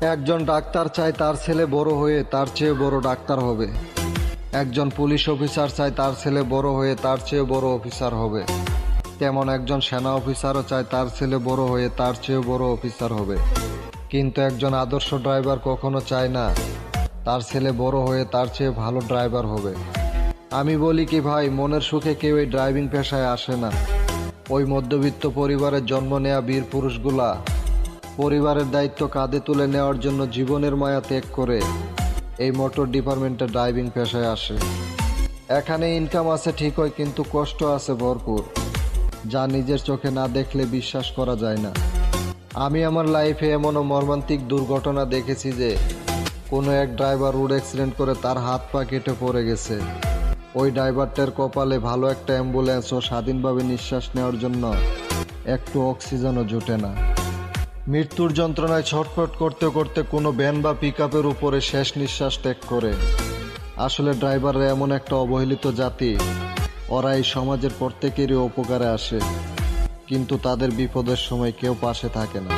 একজন ডাক্তার চায় তার ছেলে বড় হয়ে তার চেয়ে বড় ডাক্তার হবে। একজন পুলিশ অফিসার চায় তার ছেলে বড় হয়ে তার চেয়ে বড় অফিসার হবে। তেমন একজন সেনা অফিসারও চায় তার ছেলে বড় হয়ে তার চেয়ে বড় অফিসার হবে। কিন্তু একজন আদর্শ ড্রাইভার কখনো চায় না তার ছেলে বড় হয়ে তার চেয়ে ভালো ড্রাইভার হবে। আমি বলি কি ভাই, মনের সুখে কেউ এই ড্রাইভিং পেশায় আসে না। ওই মধ্যবিত্ত পরিবারের জন্ম নেয়া বীর পুরুষগুলা পরিবারের দায়িত্ব কাঁধে তুলে নেওয়ার জন্য জীবনের মায়া ত্যাগ করে এই মোটর ডিপার্টমেন্টে ড্রাইভিং পেশায় আসে। এখানে ইনকাম আছে ঠিকই, কিন্তু কষ্ট আছে ভরপুর, যা নিজের চোখে না দেখলে বিশ্বাস করা যায় না। আমি আমার লাইফে এমনও মর্মান্তিক দুর্ঘটনা দেখেছি যে কোনো এক ড্রাইভার রোড অ্যাক্সিডেন্ট করে তার হাত পা কেটে পড়ে গেছে। ওই ড্রাইভারটার কপালে ভালো একটা অ্যাম্বুলেন্স ও স্বাধীনভাবে নিঃশ্বাস নেওয়ার জন্য একটু অক্সিজেনও জোটে না। মৃত্যুর যন্ত্রণায় ছটফট করতে করতে কোনো ভ্যান বা পিকআপের উপরে শেষ নিঃশ্বাস ত্যাগ করে। আসলে ড্রাইভাররা এমন একটা অবহেলিত জাতি, ওরা এই সমাজের প্রত্যেকেরই উপকারে আসে, কিন্তু তাদের বিপদের সময় কেউ পাশে থাকে না।